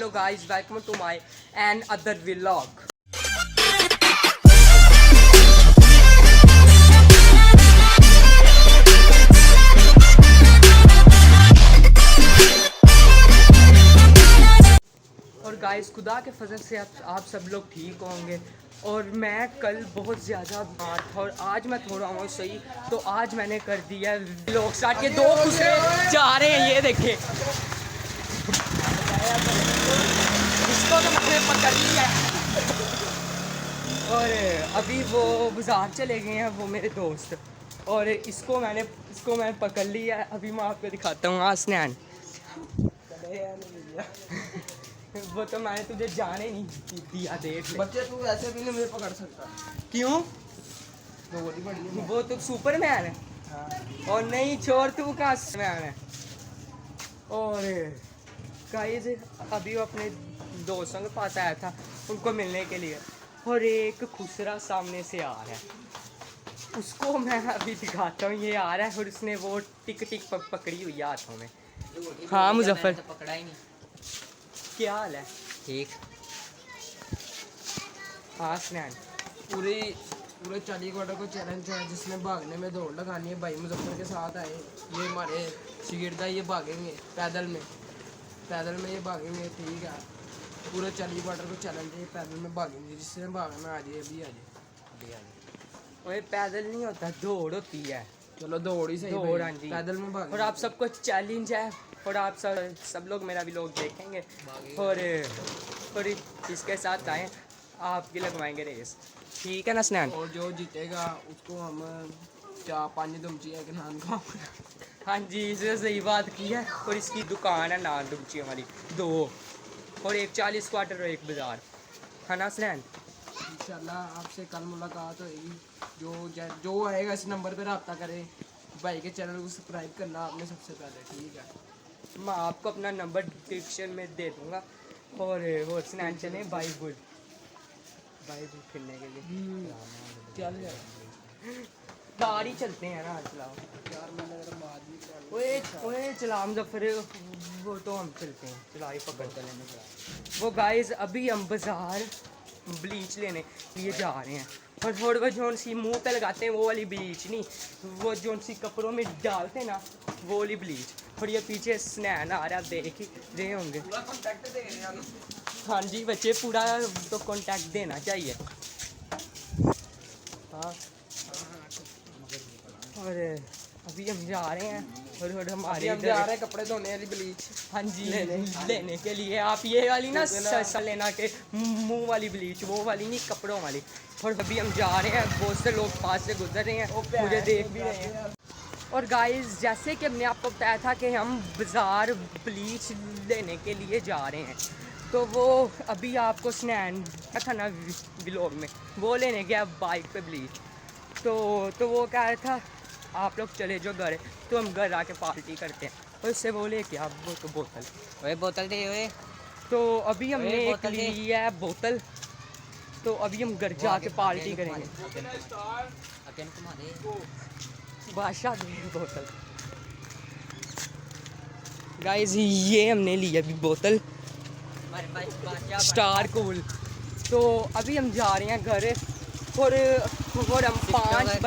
Hello guys, welcome to my another vlog. और guys, खुदा के फजल से आप सब लोग ठीक होंगे। और मैं कल बहुत ज़्यादा बीमार था और आज मैं थोड़ा हूँ सही, तो आज मैंने कर दिया व्लॉग स्टार्ट के 2 खुसरे जा रहे हैं, ये देखें। इसको तो मैंने पकड़ लिया और अभी वो बाजार चले गए हैं, वो मेरे दोस्त। और इसको मैंने पकड़ लिया है। अभी मैं आपको दिखाता हूँ आसनान। वो तो मैंने तुझे जाने नहीं दिया, देख ले। बच्चे तू ऐसे भी नहीं मुझे पकड़ सकता। क्यों? वो तो सुपरमैन है। हाँ। और नहीं छोड़, तू कहाँ मैन है। और गाइस, अभी वो अपने दोस्तों के पास आया था उनको मिलने के लिए, और एक खुसरा सामने से आ रहा है। उसको मैं अभी दिखाता हूँ, ये आ रहा है और उसने वो टिक पकड़ी हुई है हाथों में। हाँ मुजफ्फर, तो पकड़ा ही नहीं। क्या हाल है? ठीक। हाँ स्नैन। पूरे 40 क्वार्टर को चैलेंज है जिसने भागने में दौड़ लगानी है। भाई मुजफ्फर के साथ आए, ये हमारे शिगिर्दा, ये भागेंगे पैदल में ये भागेंगे, ठीक है। पूरे 40 क्वार्टर को चैलेंज है, ये पैदल में भागेंगे। जिसने भागना आ जाए, अभी आ जाए। ओए पैदल नहीं होता, दौड़ होती है। चलो दौड़ ही सही, दौड़, हाँ जी। पैदल में भाग। और आप सबको चैलेंज है, और आप सब लोग मेरा भी लोग देखेंगे और इसके साथ आए, आपकी लगवाएंगे रेस, ठीक है ना स्नैन? और जो जीतेगा उसको हम क्या पानी दुमची है कि नान का। हाँ जी, इसने सही बात की है। और इसकी दुकान है नान दुमचियों वाली 2, और एक 40 क्वार्टर और एक बाजार, है ना स्नैन? इंशाल्लाह आपसे कल मुलाकात होगी। जो आएगा इस नंबर पे रब्ता करे। भाई के चैनल को सब्सक्राइब करना आपने सबसे पहले, ठीक है। मैं आपको अपना नंबर डिस्क्रिप्शन में दे दूँगा। और स्नैन चले बाई गुड फिरने के लिए। चल यार, गाड़ी चलते हैं ना, चलाओ यार मैंने अगर बाद में ओए चला मुजफ्फर, वो तो हम चलते हैं, चला ही पकड़ कर लेने। वो गाइस, अभी हम बाजार ब्लीच लेने लिए जा रहे हैं। और थोड़ी बहुत जो सी मुंह पे लगाते हैं वो वाली ब्लीच नहीं, वो जो सी कपड़ों में डालते हैं ना, वो वाली ब्लीच। और ये पीछे स्नैन आ रहा है, आप देख ही रहे होंगे। कॉन्टैक्ट दे रहे हैं। हाँ जी बच्चे, पूरा तो कांटेक्ट देना चाहिए। हाँ। और अभी हम जा रहे हैं, और हमारे हम जा रहे हैं कपड़े धोने वाली ब्लीच। हाँ जी लेने के लिए। आप ये वाली ना लेना के मुंह वाली ब्लीच, वो वाली नहीं, कपड़ों वाली। और अभी हम जा रहे हैं, बहुत से लोग पास से गुजर रहे हैं, मुझे देख भी रहे हैं। और गाइस, जैसे कि हमने आपको बताया था कि हम बाज़ार ब्लीच लेने के लिए जा रहे हैं, तो वो अभी आपको स्नैन था ना व्लॉग में, वो लेने गया बाइक पे ब्लीच। तो वो कह रहा था आप लोग चले जो घर, तो हम घर आके पार्टी करते हैं। और इससे वो लेके आप वो तो बोतल, ओए बोतल दे ओए। तो अभी हमने एक ली है बोतल, तो अभी हम घर जाके पार्टी करेंगे। अकेन घुमा दे। बादशाह दे बोतल। गाइस, ये हमने ली अभी बोतल स्टार कूल। तो अभी हम जा रहे हैं घर, और हम 5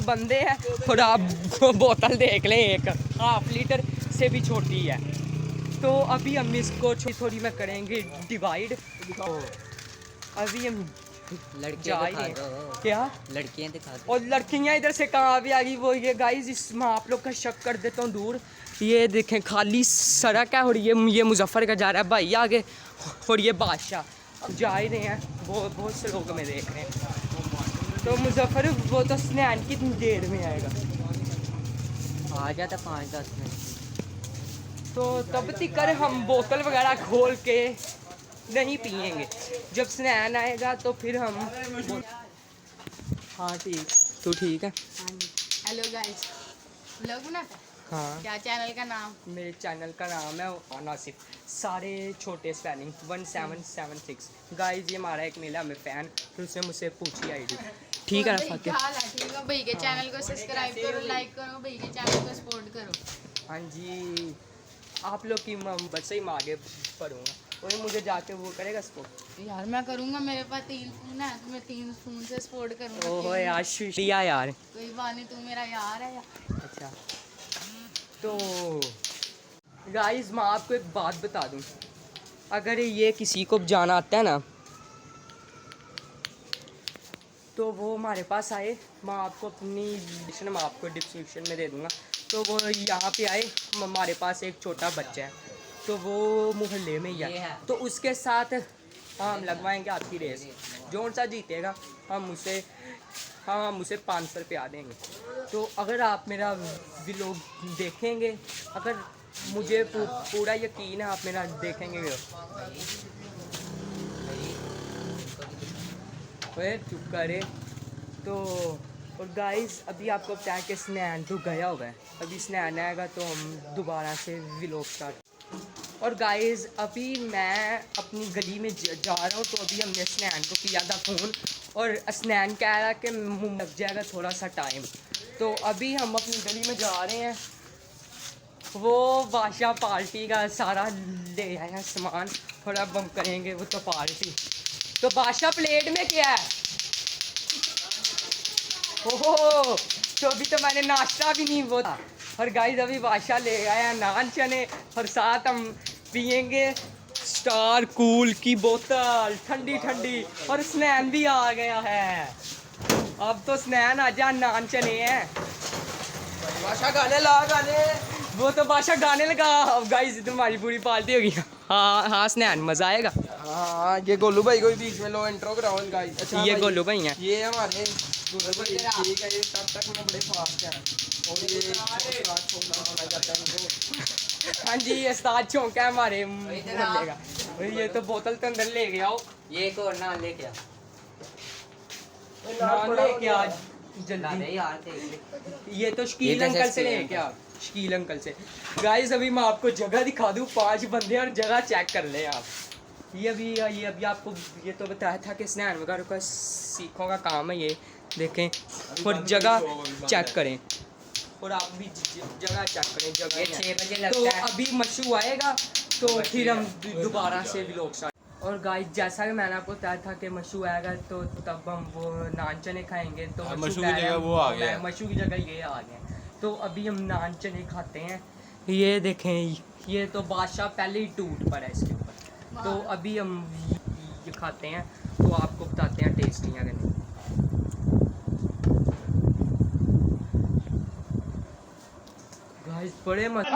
बंदे हैं, और आप बोतल देख लें, एक ½ लीटर से भी छोटी है। तो अभी हम इसको थोड़ी में करेंगे डिवाइड। अभी हम जा ही रहे हैं। क्या लड़कियां दिखा दो। और लड़कियां इधर से कहाँ भी आ गई, वो ये गाइस, इसमें आप लोग का शक कर देता हूँ दूर। ये देखें खाली सड़क है, और ये मुजफ्फर का जा रहा है भाई आगे, और ये बादशाह अब जा ही रहे हैं। बहुत से लोग हमें देख रहे हैं। तो मुजफ्फर वो तो स्नैन कितनी देर में आएगा? आ जाता 5-10 मिनट। तो तब तक हम बोतल वगैरह खोल के नहीं पियेंगे, जब स्नैन आएगा तो फिर हम। हाँ ठीक, तू ठीक है? हेलो गाइस, व्लॉग बनाता है? हाँ। क्या चैनल का नाम? मेरे चैनल का नाम है आनासिफ, सारे छोटे स्पेलिंग 1776। गाइस, ये हमारा एक मिला हमें फ़ैन, फिर उसने मुझसे पूछी आईडी, ठीक है ना फातिह? ठीक है भाई के चैनल को सब्सक्राइब करो, लाइक करो, भाई के चैनल को सपोर्ट करो। हाँ जी। आप लोग की मोहब्बत से ही मैं आगे बढ़ूँगा। वही मुझे जाके वो करेगा सपोर्ट। यार मैं करूँगा, मेरे पास 3 फ़ोन है तो मैं 3 फ़ोन से सपोर्ट करूँगा। ओहो यार शुक्रिया यार। कोई बात नहीं, तू मेरा यार है यार। अच्छा तो गाइस मैं आपको एक बात बता दूं, अगर ये किसी को जाना आता है ना तो वो हमारे पास आए, मैं आपको अपनी डिस्क्रिप्शन मैं आपको डिस्क्रिप्शन में दे दूंगा। तो वो यहाँ पे आए, हमारे पास एक छोटा बच्चा है तो वो मोहल्ले में ही ये है, है। तो उसके साथ हम लगवाएंगे आपकी रेस। जौन सा जीतेगा हम उसे 500 रुपया देंगे। तो अगर आप मेरा व्लॉग देखेंगे, अगर मुझे पूरा यकीन है आप मेरा देखेंगे ओए चुप करे। तो और गाइस अभी आपको पता है कि स्नैन तो गया हुआ है, अभी स्नैन आएगा तो हम दोबारा से व्लॉग स्टार्ट। और गाइस अभी मैं अपनी गली में जा रहा हूँ, तो अभी हमने स्नैन को किया था फ़ोन और स्नैन कह रहा कि मुँह लग जाएगा थोड़ा सा टाइम। तो अभी हम अपनी गली में जा रहे हैं, वो बादशाह पार्टी का सारा ले आए हैं सामान, थोड़ा बम करेंगे वो तो पार्टी। तो बादशाह प्लेट में क्या है? ओहो तो अभी तो मैंने नाश्ता भी नहीं वो था। और गाइस अभी बादशाह ले आए हैं नान चने और साथ हम पियेंगे स्टार कूल की बोतल ठंडी ठंडी। और स्नैन भी आ गया है, अब तो स्नैन आ जा, नान चने हैं। बादशाह गाने ला गाने। वो तो बादशाह गाने लगा। अब गाइस तुम्हारी पूरी पार्टी होगी। हाँ हाँ स्नैन मज़ा आएगा। हाँ ये गोलू भाई को भी बीच में लो इंट्रो कराओ गाइस। अच्छा ये भाई, गोलू भाई हैं। ये हमारे गोलू भाई ठीक है, ये तब तक में बड़े फास्ट हैं और ये होना चाहता है इनको। हाँ जी ये उस्ताद चौंका है हमारे मोहल्ले का। ये तो बोतल तो अंदर ले गया हो, ये एक और नान लेके आ। नान लेके आज ला दे जल्दी। यार देख। ये तो शकील ये तो अंकल से शकील लेके आ, शकील अंकल से। गाइस अभी मैं आपको जगह दिखा दूँ, 5 बंदे और जगह चेक कर ले आप। ये अभी आपको ये तो बताया था कि स्नैन वगैरह का सीखों का काम है, ये देखें और जगह चेक करें और आप भी जगह चेक करें। जगह ये है। 6 बजे तो लगता है। अभी मशू आएगा तो फिर हम दोबारा से व्लॉग स्टार्ट। और गाइस जैसा कि मैंने आपको बताया था कि मशू आएगा तो तब हम वो नान चने खाएंगे। तो मशू कह की रहा है, जगह वो आ गया। मशू की जगह ये आ गया। तो अभी हम नान चने खाते हैं। ये देखें ये तो बादशाह पहले ही टूट पड़ा है इसके ऊपर। तो अभी हम ये खाते हैं तो आपको बताते हैं टेस्ट नहीं करने। गाइस बड़े मजे,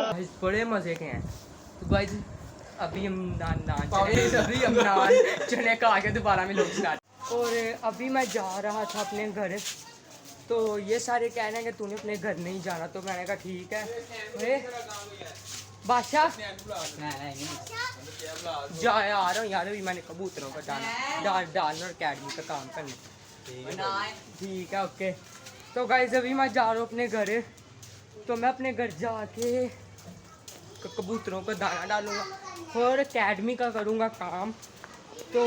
गाइस बड़े मजे के हैं। तो गाइस अभी हम नान चने खा के दोबारा में लोग स्टार्ट। और अभी मैं जा रहा था अपने घर, तो ये सारे कह रहे हैं कि तूने अपने घर नहीं जाना, तो मैंने कहा ठीक है। बादशाह जा आ रहा हूँ यार, अभी मैंने कबूतरों का डालना और अकेडमी का काम करना। ठीक है ओके। तो गाइस अभी मैं जा रहा हूँ अपने घर, तो मैं अपने घर जाके कबूतरों को दाना डालूँगा और अकेडमी का करूँगा काम। तो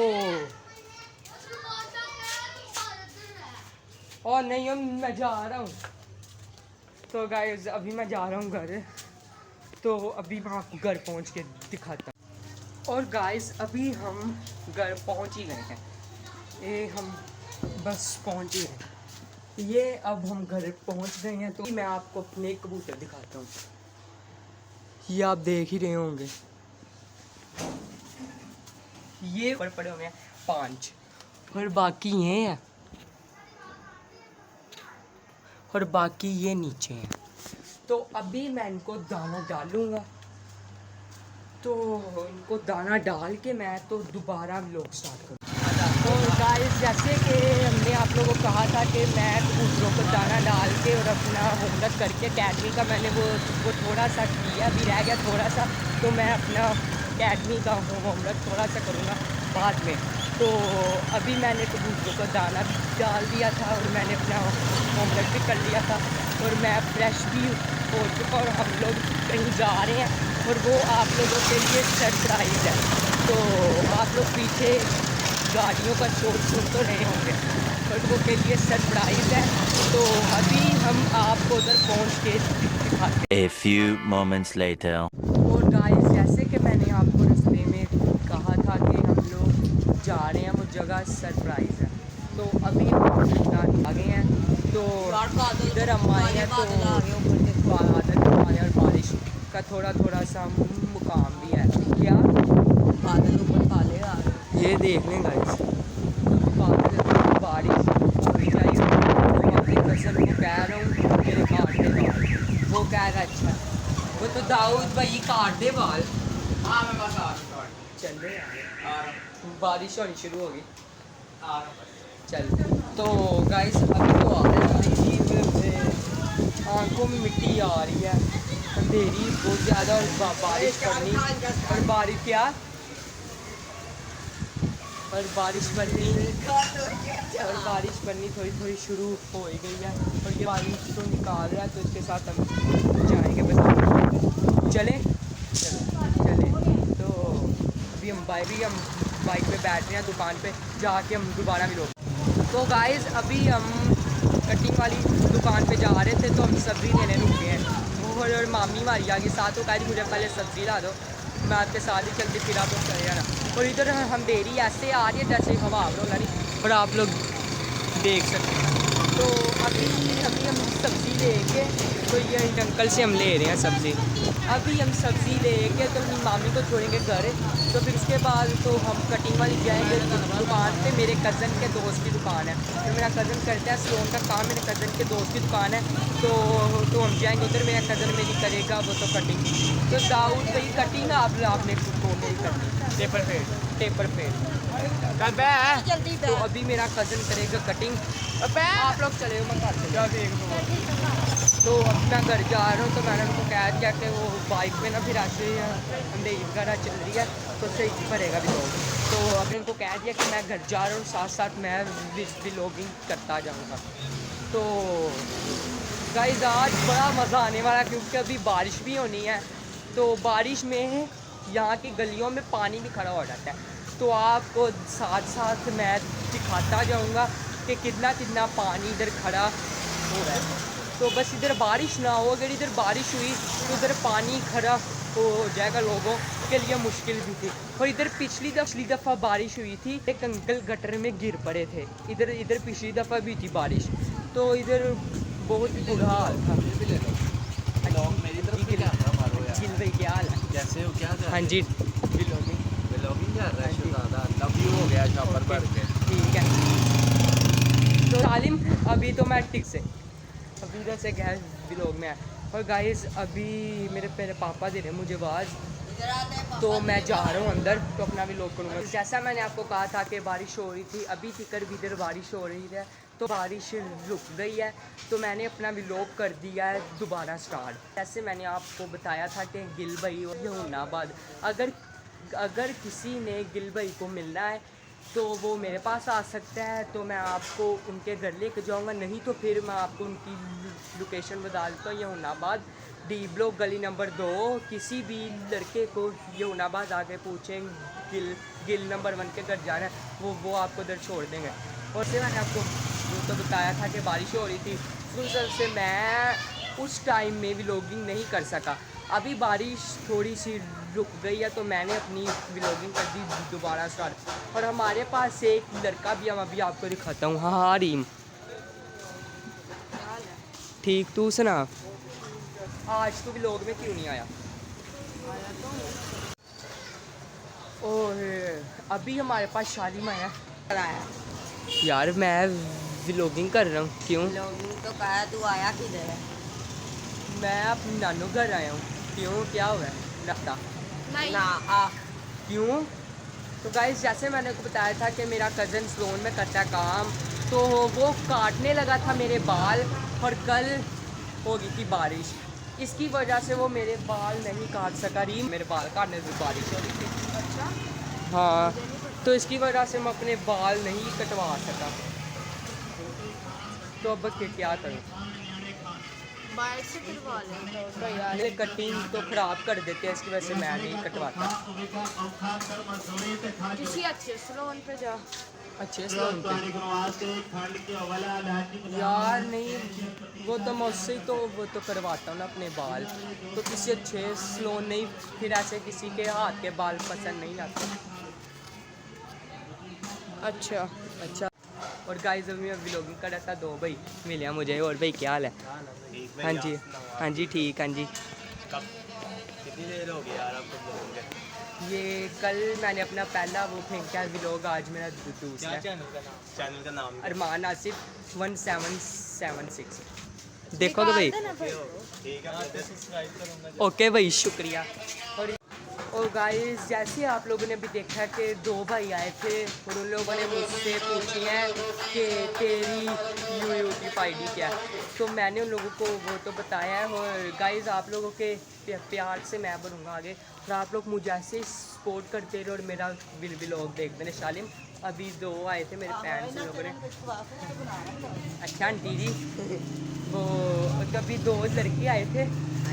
और नहीं हम मैं जा रहा हूँ। तो गाइस अभी मैं जा रहा हूँ घर, तो अभी मैं आपको घर पहुँच के दिखाता हूँ। और गाइस अभी हम घर पहुँच ही गए हैं, ये हम बस पहुँच ही गए। ये अब हम घर पहुँच गए हैं, तो मैं आपको अपने कबूतर दिखाता हूँ। ये आप देख ही रहे होंगे, ये ऊपर पड़े हुए हैं 5 और बाकी ये हैं और बाकी ये नीचे हैं। तो अभी मैं इनको दाना डालूँगा, तो इनको दाना डाल के मैं तो दोबारा व्लॉग स्टार्ट करूँ। तो गाइस जैसे कि हमने आप लोगों को कहा था कि मैं कबूतरों को दाना डाल के और अपना होमवर्क करके अकेडमी का मैंने वो थोड़ा सा किया, भी रह गया थोड़ा सा, तो मैं अपना अकेडमी का होमवर्क थोड़ा सा करूँगा बाद में। तो अभी मैंने कबूतरों को दाना भी डाल दिया था और मैंने अपना होमवर्क भी कर लिया था और मैं फ्रेश भी हो चुका और हम लोग कहीं जा रहे हैं और वो आप लोगों के लिए सरप्राइज़ है। तो आप लोग पीछे गाड़ियों का शोर सुन तो रहे होंगे, लोगों के लिए सरप्राइज़ है, तो अभी हम आपको उधर पहुंच के दिखाते हैं। A few moments later. और गाइस, जैसे कि मैंने आपको रास्ते में कहा था कि हम लोग जा रहे हैं, वो जगह सरप्राइज़ है। तो अभी हम आ गए हैं, तो इधर हम आए हैं, तो बादल और बारिश का थोड़ा थोड़ा सा मुकाम भी है। क्या बादल ऊपर काले आ रहे ये देख लें गाइस, बादल बारिश हुई जाएगी। तो अपनी कज़न को कह रहा हूँ मेरे काट दे बाल, वो कह रहा अच्छा, वो तो दाऊद भाई काट दे बाल। हाँ मैं बस आ रहा हूँ। चल रहे आ रहा हूँ। बारिश होनी शुरू होगी। आ रहा हूँ। चल, तो गाइस अभी तो आ रहे हैं, आंखों में मिट्टी आ रही है, अंधेरी बहुत ज़्यादा और बारिश पड़नी, और बारिश क्या और बारिश पड़नी थोड़ी थोड़ी शुरू हो ही गई है, और ये बारिश तो निकाल रहा है, तो इसके साथ हम जाएंगे बस। चलें तो अभी हम बाइक पे बैठ रहे हैं, दुकान पे जाके हम दोबारा मिलो। तो गाइस अभी हम कटिंग वाली दुकान पे जा रहे थे, तो हम सब्ज़ी लेने रुक गए हैं। वो और मामी हमारी आ गई साथ, तो कह रही मुझे पहले सब्ज़ी ला दो, मैं आपके साथ ही चलती, फिर आप लोग चले जाना। और इधर अंधेरी ऐसे आ रही है जैसे हवा होगा नहीं, और आप लोग देख सकते हैं। तो अभी हम सब्ज़ी लेके, तो ये अंकल से हम ले रहे हैं सब्ज़ी। अभी हम सब्ज़ी लेके तो अपनी मामी को छोड़ेंगे घर, तो फिर उसके बाद तो हम कटिंग वाली जाएंगे दुकान पे। मेरे कज़न के दोस्त की दुकान है, तो मेरा कज़न करता है सलोन का काम, मेरे कज़न के दोस्त की दुकान है, तो हम जाएंगे उधर। मेरा कज़न मेरी करेगा वो तो कटिंग, तो दाऊद भाई कटिंग आपने को मेरी करनी टेपर फेड। जल्दी तो अभी मेरा कज़न करेगा कटिंग, आप लोग चले हो, मैं घर चले। तो अब मैं घर जा रहा हूँ, तो मैंने उनको कह दिया कि वो बाइक पे ना फिर ऐसे अंधेरी वगैरह चल रही है, तो सही भरेगा भी लोग। तो अभी उनको कह दिया कि मैं घर जा रहा हूँ, साथ साथ मैं व्लॉगिंग करता जाऊँगा। तो गाइस आज बड़ा मज़ा आने वाला है, क्योंकि अभी बारिश भी होनी है, तो बारिश में यहाँ की गलियों में पानी भी खड़ा हो जाता है, तो आपको साथ साथ मैं दिखाता जाऊँगा कि कितना कितना पानी इधर खड़ा हो रहा है। तो बस इधर बारिश ना हो, अगर इधर बारिश हुई तो इधर पानी खड़ा हो जाएगा, लोगों के लिए मुश्किल भी थी। और इधर पिछली दफ़ा बारिश हुई थी, एक अंकल गटर में गिर पड़े थे, इधर पिछली दफ़ा भी थी बारिश, तो इधर बहुत बुरा हाल था। मेरी तरफ से कैमरा मारो यार। गिल भाई क्या हाल है? कैसे हो, क्या कर हाँ जी, व्लॉगिंग कर रहा है शहजादा, लव यू हो गया शॉपर भर के। ठीक है। तो सालिम अभी तो मैं टिक से अभी इधर से गैस व्लॉग में है, और गाइस अभी मेरे पापा दे रहे हैं मुझे आवाज़, तो मैं जा रहा हूँ अंदर, तो अपना व्लॉग करूँगा। जैसा मैंने आपको कहा था कि बारिश हो रही थी, अभी तिकर भी इधर बारिश हो रही है, तो बारिश रुक गई है, तो मैंने अपना व्लॉग कर दिया है दोबारा स्टार्ट। जैसे मैंने आपको बताया था कि गिल भाई और यमुनाबाद, अगर किसी ने गिल भाई को मिलना है तो वो मेरे पास आ सकता है, तो मैं आपको उनके घर लेके जाऊंगा, नहीं तो फिर मैं आपको उनकी लोकेशन बता देता हूँ। यमुनाबाद डी ब्लॉक गली नंबर 2, किसी भी लड़के को यमुनाबाद आके पूछें गिल नंबर 1 के घर जाना है, वो आपको उधर छोड़ देंगे। और से मैंने आपको वो तो बताया था कि बारिश हो रही थी, उस वजह से मैं उस टाइम में व्लॉगिंग नहीं कर सका। अभी बारिश थोड़ी सी रुक गई है, तो मैंने अपनी व्लॉगिंग कर दी दोबारा स्टार्ट। और हमारे पास एक लड़का भी, हम अभी आपको दिखाता हूँ। हाँ रीम, ठीक, तू सुना, आज तो व्लॉग में क्यों नहीं आया? और अभी हमारे पास शालिम आया यार, मैं व्लॉगिंग कर रहा हूँ। क्यों? व्लॉगिंग तो कहा, तू आया किधर है? मैं अपने नानू घर आया हूँ। क्यों, क्या हुआ है? लगता ना आ क्यों? तो गाइस जैसे मैंने को बताया था कि मेरा कज़न सलोन में करता है काम, तो वो काटने लगा था मेरे बाल, और कल हो गई थी बारिश, इसकी वजह से वो मेरे बाल नहीं काट सका। रीम, मेरे बाल काटने से बारिश हो रही थी। अच्छा, हाँ, तो इसकी वजह से मैं अपने बाल नहीं कटवा सका, तो अब क्या करूँ? बाहर से करवा ले। मेरे कटिंग तो ख़राब कर देते हैं, इसकी वजह से मैं नहीं कटवाता। किसी अच्छे सलोन पे जा। अच्छे सलोन पे यार नहीं, वो तो मैं उससे ही तो वो तो करवाता हूँ ना अपने बाल, तो किसी अच्छे सलोन नहीं, फिर ऐसे किसी के हाथ के बाल पसंद नहीं आते। अच्छा अच्छा। और गाइस अभी मैं व्लॉगिंग कर रहा था, दो भाई मिले मुझे। और भाई क्या हाल है? हाँ जी, हाँ जी ठीक, हाँ जी। कितनी देर हो गई यार आपको ब्लॉगिंग करते? ये कल मैंने अपना पहला वो फेंका व्लॉग, आज मेरा दूसरा। चैनल का नाम अरमान आसिफ 1776। देखोगे भाई? ठीक है। ओके भाई, शुक्रिया। और गाइस जैसे आप लोगों ने अभी देखा कि दो भाई आए थे और उन लोगों ने मुझसे पूछी है कि तेरी यूट्यूब आईडी क्या है, तो मैंने उन लोगों को वो तो बताया है। और गाइस आप लोगों के प्यार से मैं बनूँगा आगे, और आप लोग मुझे ऐसे सपोर्ट करते रहे और मेरा व्लॉग देखते रहे। शालिम अभी दो आए थे मेरे फैंस लोगों ने। अच्छा आंटी जी, वो कभी दो लड़के आए थे,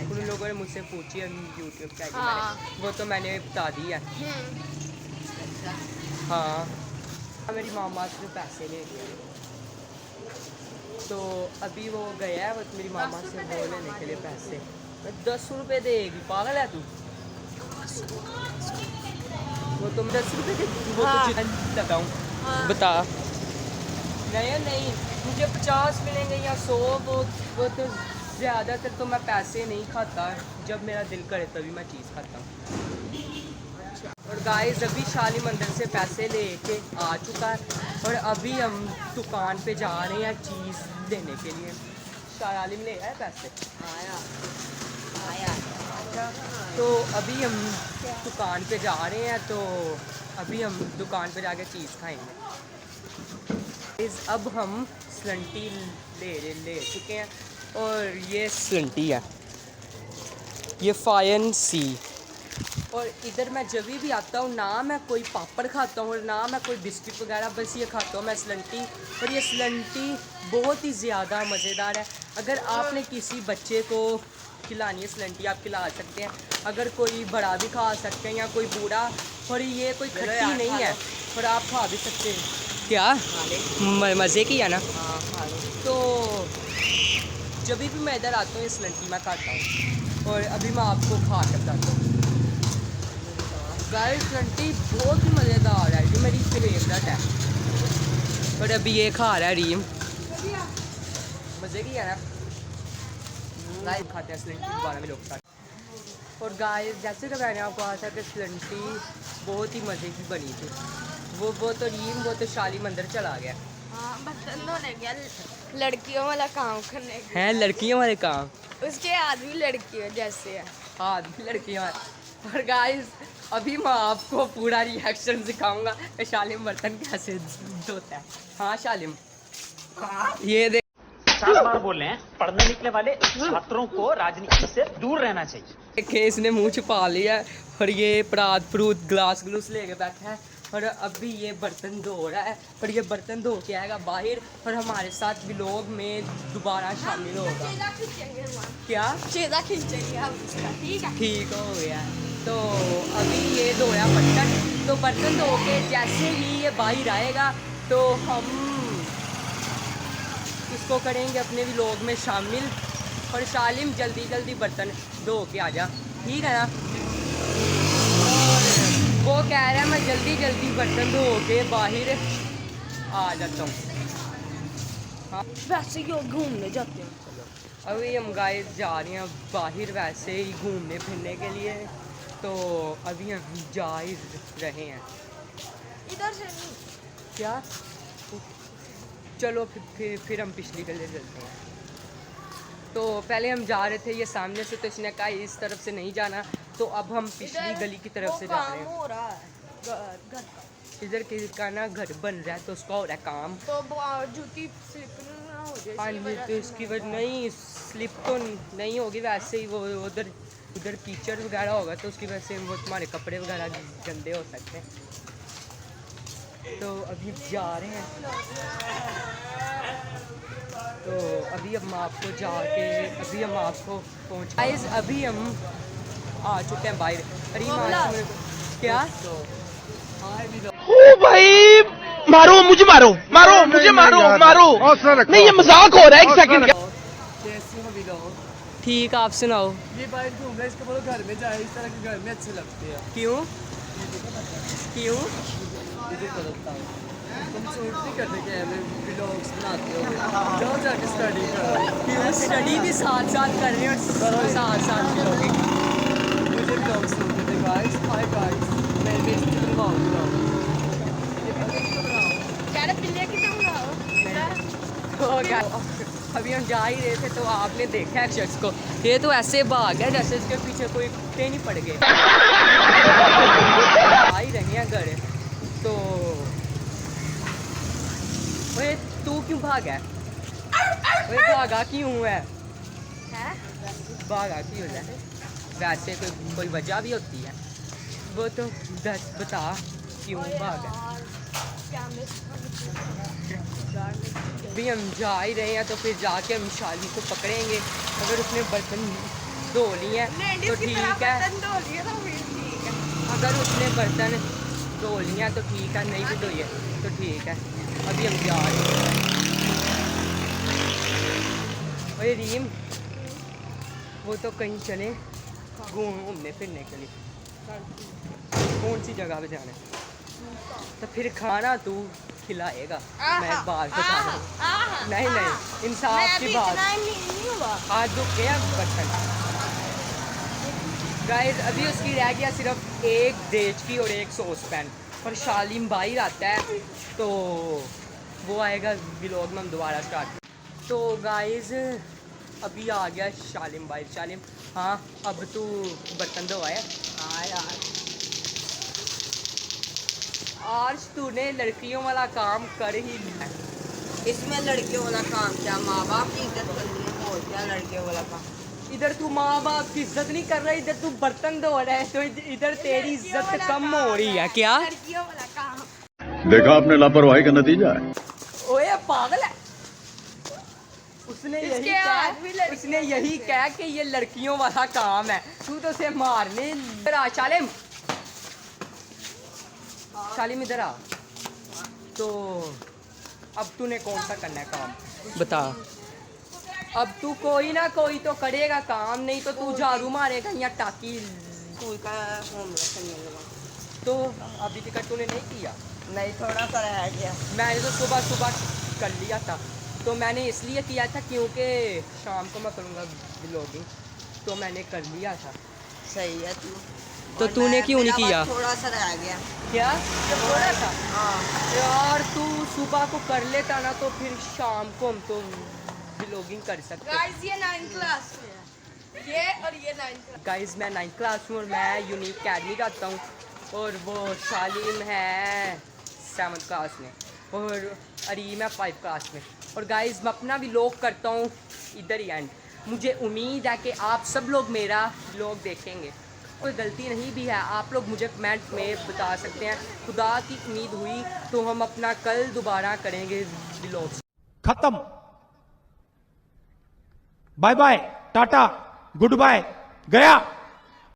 उन लोगों ने मुझसे पूछी यूट्यूब की आईडी, वो तो मैंने बता दी है। हाँ, मेरी मामा से पैसे ले लिए, तो अभी वो गया है, बस मेरी मामा से वो लेने के लिए पैसे। 10 रुपये देगी, पागल है तू? वो तुम 10 रुपये के वो तो लगाऊँ? बता। नहीं नहीं, मुझे 50 मिलेंगे या 100, वो तो ज़्यादातर तो मैं पैसे नहीं खाता, जब मेरा दिल करे तभी मैं चीज़ खाता हूँ। और गाइस अभी शाली मंदिर से पैसे लेके आ चुका है, और अभी हम दुकान पे जा रहे हैं चीज़ लेने के लिए। शालिम ले आए पैसे? आया तो अभी हम दुकान पे जा रहे हैं, तो अभी हम दुकान पे जाके चीज़ खाएंगे। अब हम स्लंटी ले चुके हैं, और ये स्लंटी है, ये फायन सी। और इधर मैं जब भी आता हूँ ना मैं कोई पापड़ खाता हूँ और ना मैं कोई बिस्किट वगैरह, बस ये खाता हूँ मैं स्लंटी। और ये स्लंटी बहुत ही ज़्यादा मज़ेदार है। अगर आपने किसी बच्चे को खिलानी है स्लंटी, आप खिला सकते हैं। अगर कोई बड़ा भी खा सकते हैं या कोई बूढ़ा, और ये कोई खट्टी नहीं है, और आप खा भी सकते हैं। क्या मज़े की है ना? तो जब भी मैं इधर आता हूँ इस स्लंटी मैं खाता हूँ, और अभी मैं आपको खा कर बताता हूँ। गाइस स्लंटी बहुत ही मज़ेदार है, ये मेरी फेवरेट है। और अभी ये खा रहा है रीम, मज़े की है ना? गाइस खाते हैं स्लंटी, दोबारा में लोग खाते। और गाइस जैसे कि मैंने आपको कहा था कि स्लंटी बहुत ही मज़े की बनी थी। वो तो रीम, वो तो शाली मंदिर चला गया। हाँ, बर्तन धोने गया, लड़कियों वाला काम करने गया। हैं लड़कियों वाले काम? उसके आदमी लड़कियों जैसे है। हाँ लड़कियों वाले। और गाइस अभी मैं आपको पूरा रिएक्शन सिखाऊंगा कि शालिम बर्तन कैसे धोता है। हाँ शालिम, ये देख, 7 बार बोल रहे हैं, पढ़ने निकले वाले छात्रों को राजनीति से दूर रहना चाहिए। के इसने मुंह छुपा लिया है, और ये परात फ्रूट ग्लास ग्लूस लेके बैठा है, और अभी ये बर्तन धो रहा है, और ये बर्तन धो के आएगा बाहर, और हमारे साथ व्लॉग में दोबारा शामिल होगा। क्या चेदा खींचेंगे हम उसका, ठीक है? ठीक हो गया। तो अभी ये धोया बर्तन, तो बर्तन धो के जैसे ही ये बाहर आएगा तो हम इसको करेंगे अपने व्लॉग में शामिल। और शालिम जल्दी जल्दी बर्तन धो के आ जा, ठीक है ना? और वो कह रहा है मैं जल्दी जल्दी बर्तन धो के बाहर आ जाता हूँ। हाँ वैसे क्यों घूमने जाते हैं? अभी हम गाइस जा रहे हैं बाहर वैसे ही घूमने फिरने के लिए, तो अभी हम जा ही रहे हैं। इधर से नहीं। क्या? चलो फिर हम पिछली गली चलते हैं। तो पहले हम जा रहे थे ये सामने से, तो इसने कहा इस तरफ से नहीं जाना, तो अब हम पिछली गली की तरफ से जा रहे हैं। हो रहा है घर का, इधर किसी का ना घर बन रहा है, तो उसका हो रहा है काम। तो जूती स्लिप ना हो जाए। हाँ जी, तो इसकी वजह नहीं, स्लिप तो नहीं होगी, वैसे ही वो उधर कीचड़ वगैरह होगा, तो उसकी वजह से वो तुम्हारे कपड़े वगैरह गंदे हो सकते हैं। तो अभी जा रहे हैं, तो अभी हम आपको जाके अभी हम आपको पहुँच गाइस अभी हम आ चुके हैं बाहर। अरे क्या? ओ भाई मारो मुझे, मारो मारो मुझे, मारो मारो। नहीं, ये मजाक हो रहा है, एक सेकंड का। कैसे हो बिलोग? ठीक, आप सुनाओ। ये बाइक घूम रहा है, इसके बोलो घर में जाए, इस तरह के घर में अच्छे लगते हैं। क्यों क्यों? तुम शूट नहीं करते क्या, ब्लॉग्स बनाते हो? जाओ जाके स्टडी करो। क्यों स्टडी भी साथ साथ कर रहे हो और साथ साथ करोगे? मुझे ब्लॉग्स सुनते थे गाइस। हाय गाइस, मैं बेइज्जती बनवाऊंगा। तो अभी हम जा ही रहे थे तो आपने देखा एक शख्स को, ये तो ऐसे भाग है जैसे इसके पीछे कोई कुत्ते नहीं पड़ गए। आ ही रहे हैं घर तो ओए तू क्यों भागा? ओए भागा क्यों है? भागा क्यों है? वैसे कोई वजह भी होती है, वो तो बता क्यों भागा? भी हम जा ही रहे हैं तो फिर जाके हम शाली को पकड़ेंगे। अगर उसने बर्तन धो लिए हैं तो ठीक है, अगर उसने बर्तन धो लिए हैं तो ठीक है, नहीं भी धोइए तो ठीक है। अभी हम जा रहे हैं। अरे रीम, वो तो कहीं चले घूमने फिरने के लिए। कौन सी जगह पे जाना है? तो फिर खाना तू खिलाएगा, मैं बाहर से खा रहा हूँ। नहीं नहीं, इंसाफ की बात। हाथ दुख गया बर्तन। गाइस अभी उसकी रह गया सिर्फ एक देचकी और एक सॉस पैन, और शालिम भाई आता है तो वो आएगा व्लॉग में हम दोबारा स्टार्ट। तो गाइस अभी आ गया शालिम भाई। शालिम, हाँ अब तू बर्तन धोया? हाँ यार, आज तूने लड़कियों वाला काम कर ही लिया। इसमें लड़कियों वाला काम क्या, माँ बाप की इज्जत करनी है और क्या लड़कियों वाला काम? इधर तू माँ बाप की इज्जत नहीं कर रहा, इधर तू बर्तन धो रहा है, तो इधर तेरी इज्जत कम हो रही है क्या? लड़कियों वाला काम। देखा आपने लापरवाही का नतीजा है। ओए पागल है, उसने यही कहा कि ये लड़कियों वाला काम है, तू तो उसे मारने। इधर आ शालिम, शालिम इधर आ। तो अब तूने कौन सा करना है काम बता? अब तू कोई ना कोई तो करेगा काम, नहीं तो तू झाड़ू मारेगा या टाकी। स्कूल का होमवर्क करने लगा तो अभी तक तूने नहीं किया? नहीं, थोड़ा सा रह गया। मैंने तो सुबह सुबह कर लिया था, तो मैंने इसलिए किया था क्योंकि शाम को मैं करूँगा व्लॉगिंग, तो मैंने कर लिया था। सही है तू। तो तूने क्यों नहीं किया? थोड़ा सा रह गया। क्या थोड़ा सा? हाँ यार तू सुबह को कर लेता ना तो फिर शाम को हम तो व्लॉगिंग कर सकते। गाइस ये 9th क्लास में है, ये और ये 9th क्लास। गाइस मैं 9th क्लास हूँ और मैं यूनिक अकेडमी जाता हूँ, और वो शालीम है 7th क्लास में और अरीम है 5th क्लास में। और गाइस मैं अपना व्लॉग करता हूँ इधर ही एंड। मुझे उम्मीद है कि आप सब लोग मेरा व्लॉग देखेंगे। कोई गलती नहीं भी है आप लोग मुझे कमेंट में बता सकते हैं। खुदा की उम्मीद हुई तो हम अपना कल दोबारा करेंगे व्लॉग। खत्म, bye bye, tata, good bye, गया।